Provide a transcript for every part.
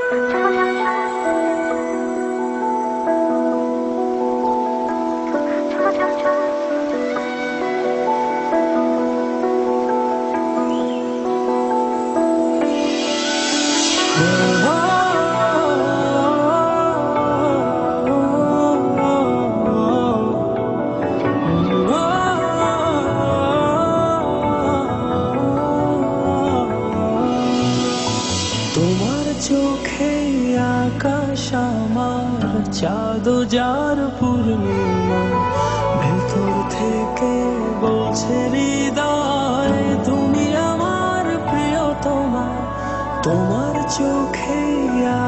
তোমার চোখে আকাশ আমার চাঁদ যার পূর্ণিমা, ভেতর থেকে বলছে হৃদয় তুমি আমার প্রিয়তমা। তোমার চোখে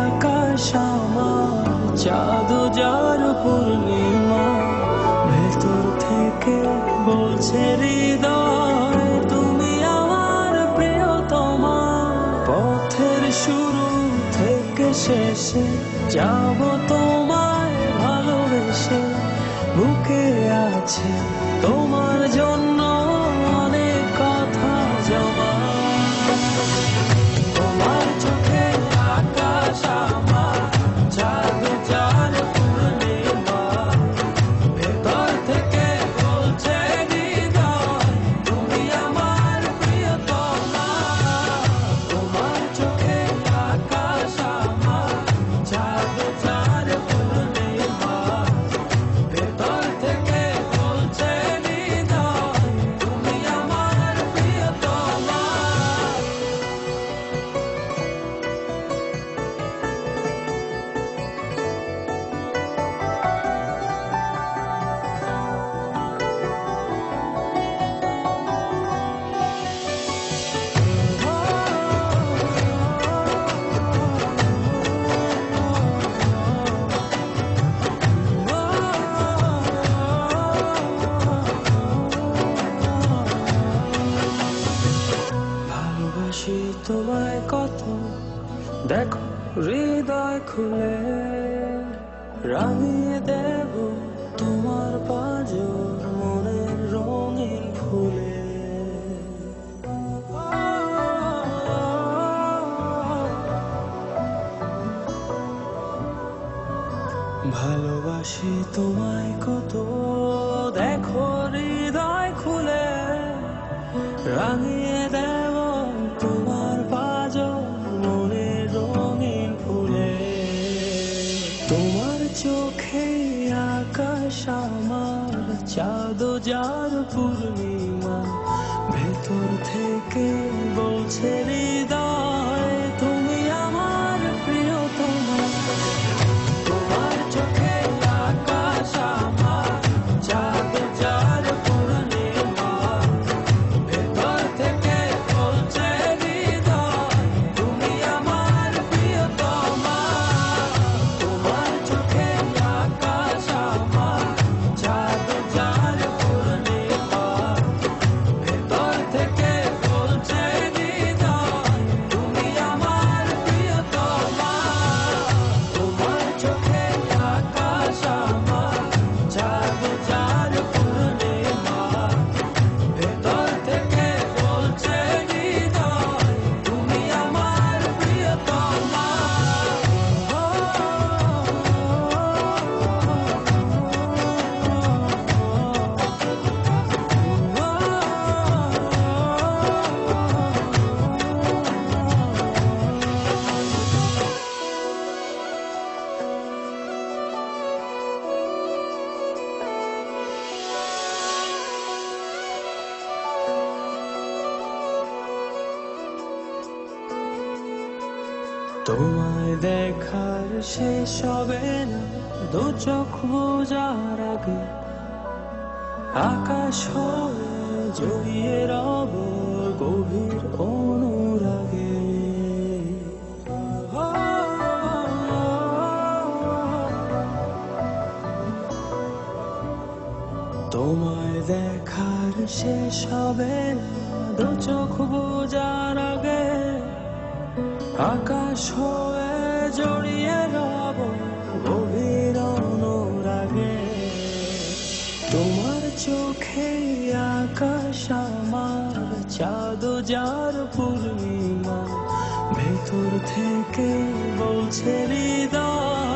আকাশ আমার চাঁদ যার পূর্ণিমা, ভেতর থেকে বলছে হৃদয় তুমি আমার প্রিয়তমা। পথের শুরু থেকে শেষে যাব তোমায় ভালোবেসে, বুকে আছে তোমার জন্য অনেক কথা জমা। তোমার চোখে আকাশ আমার চাঁদ যার পূর্ণিমা, ভেতর থেকে বলছে হৃদয় তুমি আমার প্রিয়তমা। তোমার চোখে আকাশ আমার চাঁদ যার পূর্ণিমা, ভেতর থেকে বলছে হৃদয় তুমি আমার প্রিয়তমা। ভালোবাসি তোমায় কত, দেখো হৃদয় খুলে রাঙিয়ে দেব তোমার পাঁজর মনের রঙিন ফুলে। ভালোবাসি তোমায় কত, দেখো হৃদয় খুলে রাঙিয়ে দেব তোমার পাঁজর মনের রঙিন ফুলে। তোমার চোখে আকাশ আমার চাঁদ যার পূর্ণিমা, ভেতর থেকে বলছে হৃদয় তুমি আমার প্রিয়তমা। তোমার চোখে আকাশ আমার চাঁদ যার পূর্ণিমা, ভেতর থেকে বলছে হৃদয় তুমি আমার প্রিয়তমা। তোমার চোখে আকাশ আমার চাঁদ যার পূর্ণিমা, ভেতর থেকে বলছে হৃদয় তুমি আমার প্রিয়তমা। তোমার চোখে আকাশ আমার চাঁদ যার পূর্ণিমা, ভেতর থেকে বলছে হৃদয় তুমি আমার প্রিয়তমা। তোমায় দেখার শেষ হবে না দু চোখ বোঝার আগে, আকাশ হয়ে জড়িয়ে রব গভীর অনুরাগে। তোমায় দেখার শেষ হবে না দু চোখ বোঝার আগে, আকাশ হয়ে জড়িয়ে রব গভীর অনুরাগে। তোমার চোখে আকাশ আমার চাঁদ যার পূর্ণিমা, ভেতর তোর থেকে বলছে হৃদয়